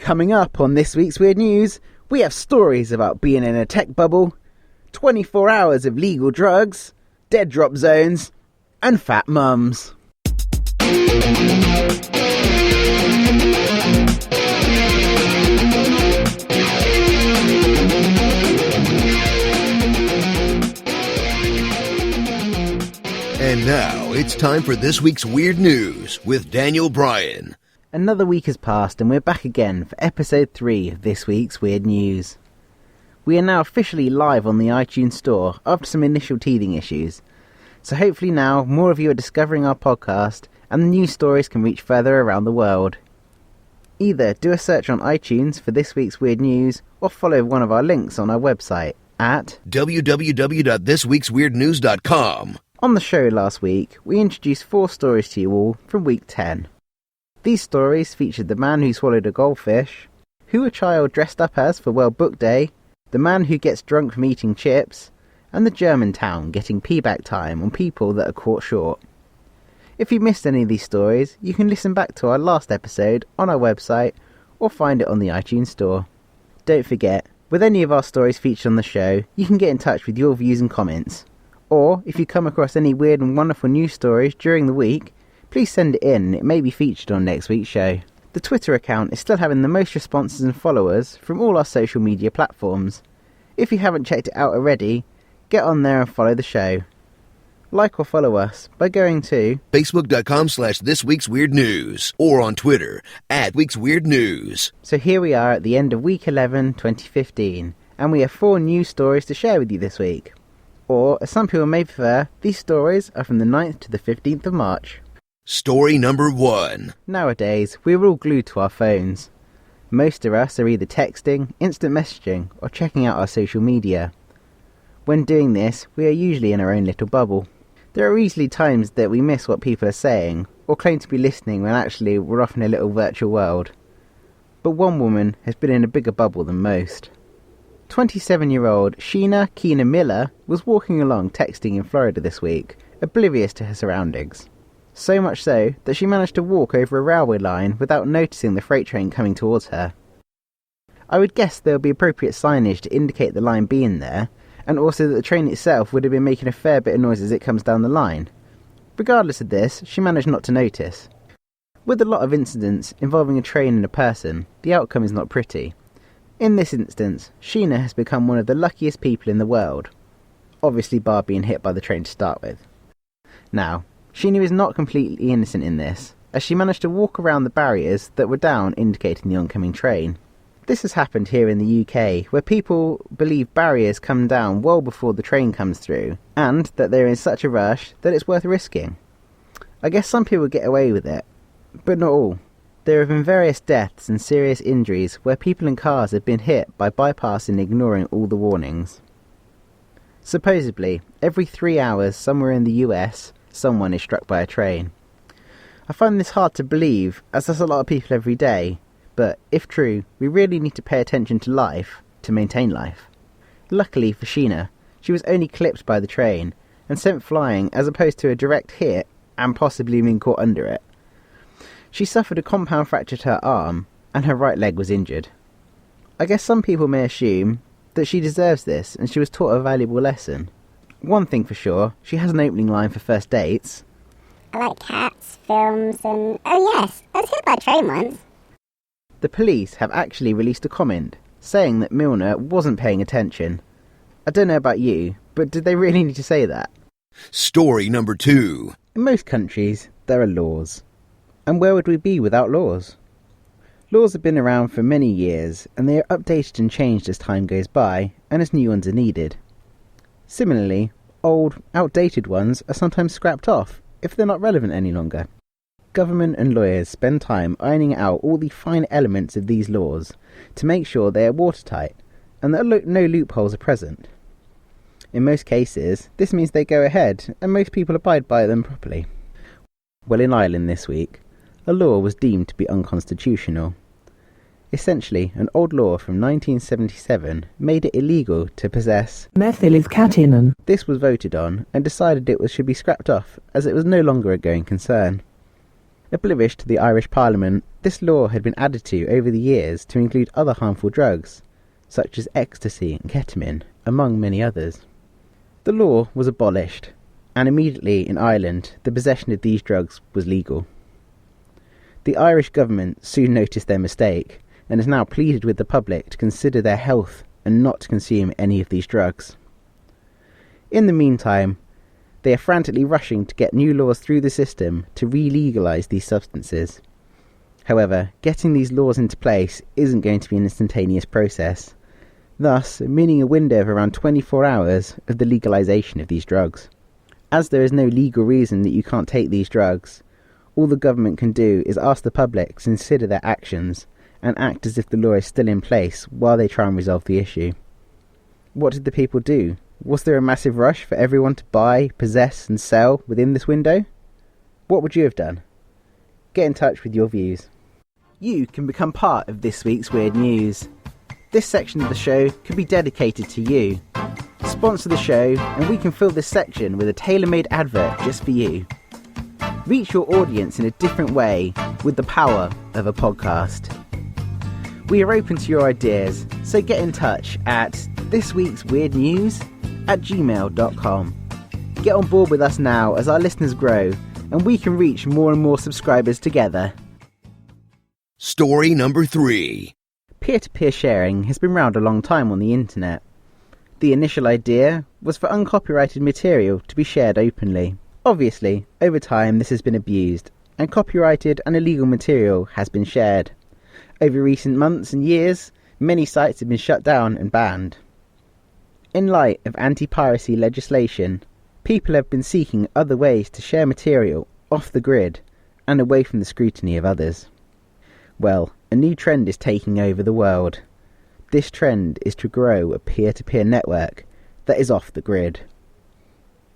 Coming up on this week's Weird News, we have stories about being in a tech bubble, 24 hours of legal drugs, dead drop zones, and fat mums. And now it's time for this week's Weird News with Daniel Bryan. Another week has passed and we're back again for episode 3 of this week's Weird News. We are now officially live on the iTunes store after some initial teething issues. So hopefully now more of you are discovering our podcast and the news stories can reach further around the world. Either do a search on iTunes for this week's Weird News or follow one of our links on our website at www.thisweeksweirdnews.com. On the show last week, we introduced 4 stories to you all from week 10. These stories featured the man who swallowed a goldfish, who a child dressed up as for World Book Day, the man who gets drunk from eating chips, and the German town getting payback time on people that are caught short. If you missed any of these stories, you can listen back to our last episode on our website or find it on the iTunes store. Don't forget, with any of our stories featured on the show, you can get in touch with your views and comments. Or, if you come across any weird and wonderful news stories during the week, please send it in and it may be featured on next week's show. The Twitter account is still having the most responses and followers from all our social media platforms. If you haven't checked it out already, get on there and follow the show. Like or follow us by going to Facebook.com/thisweeksweirdnews or on Twitter @weeksweirdnews. So here we are at the end of week 11, 2015, and we have 4 news stories to share with you this week. Or, as some people may prefer, these stories are from the 9th to the 15th of March. Story number 1. Nowadays, we're all glued to our phones. Most of us are either texting, instant messaging, or checking out our social media. When doing this, we are usually in our own little bubble. There are easily times that we miss what people are saying, or claim to be listening when actually we're off in a little virtual world. But one woman has been in a bigger bubble than most. 27-year-old Sheena Keena Miller was walking along texting in Florida this week, oblivious to her surroundings. So much so that she managed to walk over a railway line without noticing the freight train coming towards her. I would guess there would be appropriate signage to indicate the line being there, and also that the train itself would have been making a fair bit of noise as it comes down the line. Regardless of this, she managed not to notice. With a lot of incidents involving a train and a person, the outcome is not pretty. In this instance, Sheena has become one of the luckiest people in the world. Obviously bar being hit by the train to start with. Now, Sheena is not completely innocent in this, as she managed to walk around the barriers that were down indicating the oncoming train. This has happened here in the UK, where people believe barriers come down well before the train comes through, and that they're in such a rush that it's worth risking. I guess some people get away with it, but not all. There have been various deaths and serious injuries where people in cars have been hit by bypassing and ignoring all the warnings. Supposedly, every 3 hours somewhere in the US, someone is struck by a train. I find this hard to believe, as there's a lot of people every day, but if true, we really need to pay attention to life to maintain life. Luckily for Sheena, she was only clipped by the train and sent flying as opposed to a direct hit and possibly being caught under it. She suffered a compound fracture to her arm and her right leg was injured. I guess some people may assume that she deserves this and she was taught a valuable lesson. One thing for sure, she has an opening line for first dates. I like cats, films, and... oh yes, I was hit by a train once. The police have actually released a comment saying that Milner wasn't paying attention. I don't know about you, but did they really need to say that? Story number 2. In most countries, there are laws. And where would we be without laws? Laws have been around for many years, and they are updated and changed as time goes by, and as new ones are needed. Similarly, old, outdated ones are sometimes scrapped off if they're not relevant any longer. Government and lawyers spend time ironing out all the fine elements of these laws to make sure they are watertight and that no loopholes are present. In most cases, this means they go ahead and most people abide by them properly. Well, in Ireland this week, a law was deemed to be unconstitutional. Essentially, an old law from 1977 made it illegal to possess methylcatenin. This was voted on and decided it should be scrapped off as it was no longer a going concern. Oblivious to the Irish Parliament, this law had been added to over the years to include other harmful drugs, such as ecstasy and ketamine, among many others. The law was abolished, and immediately in Ireland the possession of these drugs was legal. The Irish government soon noticed their mistake, and has now pleaded with the public to consider their health and not to consume any of these drugs. In the meantime, they are frantically rushing to get new laws through the system to re-legalise these substances. However, getting these laws into place isn't going to be an instantaneous process, thus meaning a window of around 24 hours of the legalisation of these drugs. As there is no legal reason that you can't take these drugs, all the government can do is ask the public to consider their actions and act as if the law is still in place while they try and resolve the issue. What did the people do? Was there a massive rush for everyone to buy, possess and sell within this window? What would you have done? Get in touch with your views. You can become part of this week's Weird News. This section of the show could be dedicated to you. Sponsor the show and we can fill this section with a tailor-made advert just for you. Reach your audience in a different way with the power of a podcast. We are open to your ideas, so get in touch at thisweeksweirdnews@gmail.com. Get on board with us now as our listeners grow and we can reach more and more subscribers together. Story number 3. Peer-to-peer sharing has been around a long time on the internet. The initial idea was for uncopyrighted material to be shared openly. Obviously, over time this has been abused, and copyrighted and illegal material has been shared. Over recent months and years, many sites have been shut down and banned. In light of anti-piracy legislation, people have been seeking other ways to share material off the grid and away from the scrutiny of others. Well, a new trend is taking over the world. This trend is to grow a peer-to-peer network that is off the grid.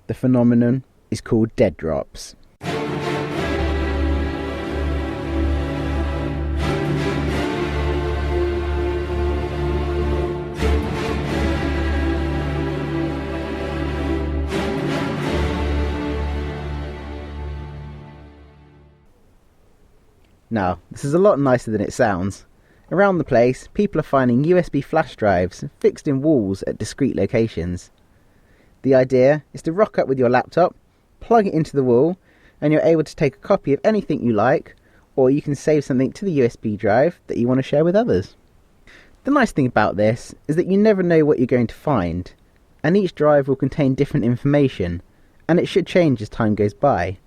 The phenomenon is called dead drops. Now, this is a lot nicer than it sounds. Around the place, people are finding USB flash drives fixed in walls at discrete locations. The idea is to rock up with your laptop, plug it into the wall, and you're able to take a copy of anything you like, or you can save something to the USB drive that you want to share with others. The nice thing about this is that you never know what you're going to find, and each drive will contain different information, and it should change as time goes by.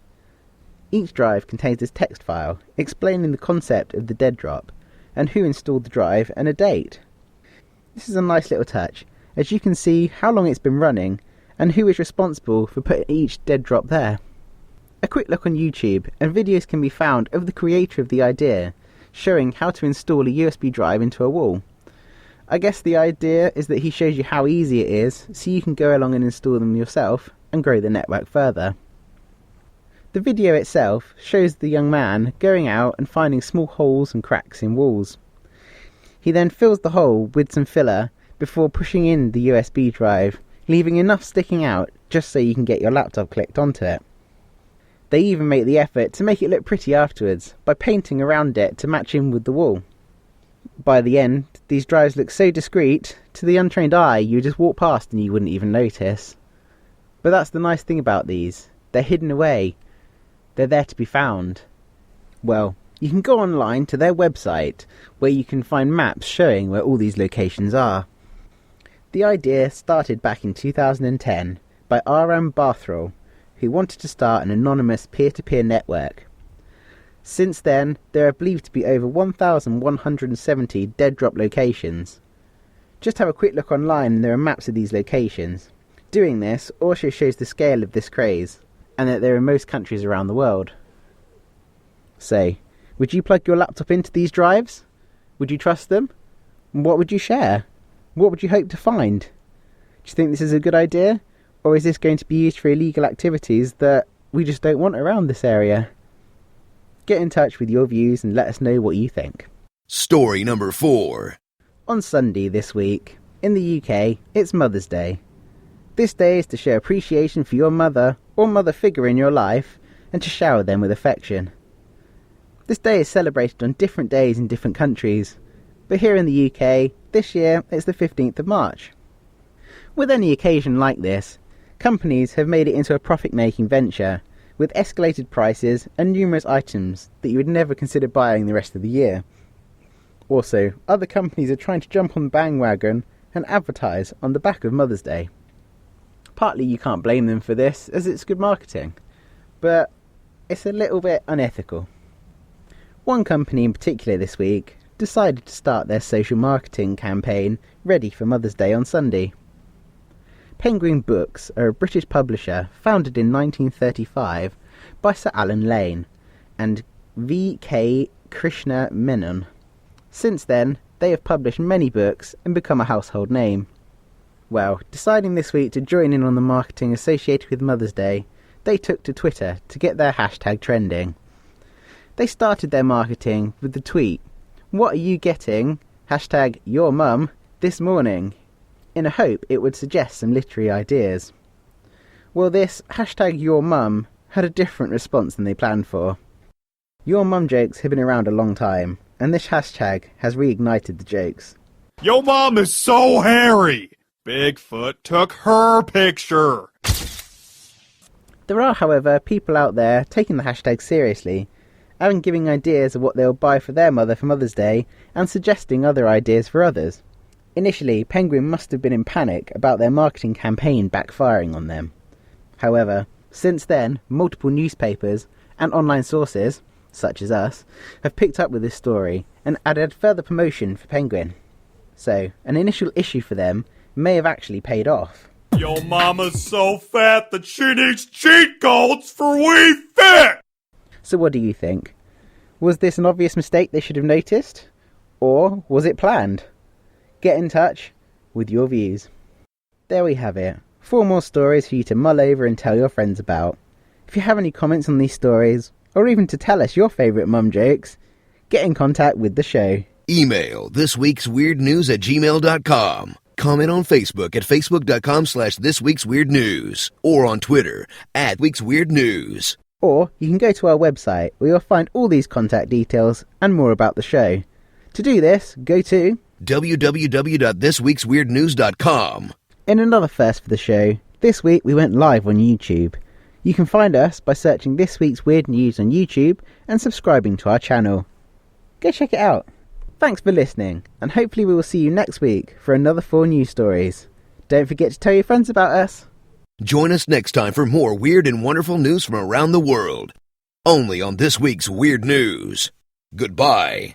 Each drive contains this text file explaining the concept of the dead drop, and who installed the drive and a date. This is a nice little touch, as you can see how long it's been running and who is responsible for putting each dead drop there. A quick look on YouTube and videos can be found of the creator of the idea, showing how to install a USB drive into a wall. I guess the idea is that he shows you how easy it is, so you can go along and install them yourself and grow the network further. The video itself shows the young man going out and finding small holes and cracks in walls. He then fills the hole with some filler before pushing in the USB drive, leaving enough sticking out just so you can get your laptop clicked onto it. They even make the effort to make it look pretty afterwards by painting around it to match in with the wall. By the end, these drives look so discreet, to the untrained eye you just walk past and you wouldn't even notice. But that's the nice thing about these, they're hidden away. They're there to be found. Well, you can go online to their website where you can find maps showing where all these locations are. The idea started back in 2010 by R.M. Barthrall, who wanted to start an anonymous peer-to-peer network. Since then, there are believed to be over 1,170 dead drop locations. Just have a quick look online and there are maps of these locations. Doing this also shows the scale of this craze, and that they're in most countries around the world. So, would you plug your laptop into these drives? Would you trust them? What would you share? What would you hope to find? Do you think this is a good idea? Or is this going to be used for illegal activities that we just don't want around this area? Get in touch with your views and let us know what you think. Story number 4. On Sunday this week, in the UK, it's Mother's Day. This day is to show appreciation for your mother or mother figure in your life and to shower them with affection. This day is celebrated on different days in different countries, but here in the UK, this year it's the 15th of March. With any occasion like this, companies have made it into a profit-making venture, with escalated prices and numerous items that you would never consider buying the rest of the year. Also, other companies are trying to jump on the bandwagon and advertise on the back of Mother's Day. Partly you can't blame them for this, as it's good marketing, but it's a little bit unethical. One company in particular this week decided to start their social marketing campaign ready for Mother's Day on Sunday. Penguin Books are a British publisher founded in 1935 by Sir Alan Lane and WK Krishna Menon. Since then, they have published many books and become a household name. Well, deciding this week to join in on the marketing associated with Mother's Day, they took to Twitter to get their hashtag trending. They started their marketing with the tweet, "What are you getting? #YourMum this morning?" in a hope it would suggest some literary ideas. Well, this #YourMum had a different response than they planned for. Your mum jokes have been around a long time, and this hashtag has reignited the jokes. Yo mom is so hairy! Bigfoot took her picture! There are, however, people out there taking the hashtag seriously, and giving ideas of what they'll buy for their mother for Mother's Day, and suggesting other ideas for others. Initially, Penguin must have been in panic about their marketing campaign backfiring on them. However, since then, multiple newspapers and online sources, such as us, have picked up with this story and added further promotion for Penguin. So, an initial issue for them may have actually paid off. Yo mama's so fat that she needs cheat codes for We Fit! So what do you think? Was this an obvious mistake they should have noticed? Or was it planned? Get in touch with your views. There we have it. 4 more stories for you to mull over and tell your friends about. If you have any comments on these stories, or even to tell us your favourite mum jokes, get in contact with the show. Email thisweeksweirdnews@gmail.com. Comment on Facebook at facebook.com/thisweeksweirdnews or on Twitter @weeksweirdnews. Or you can go to our website where you'll find all these contact details and more about the show. To do this, go to www.thisweeksweirdnews.com. In another first for the show, this week we went live on YouTube. You can find us by searching This Week's Weird News on YouTube and subscribing to our channel. Go check it out. Thanks for listening, and hopefully we will see you next week for another 4 news stories. Don't forget to tell your friends about us. Join us next time for more weird and wonderful news from around the world. Only on This Week's Weird News. Goodbye.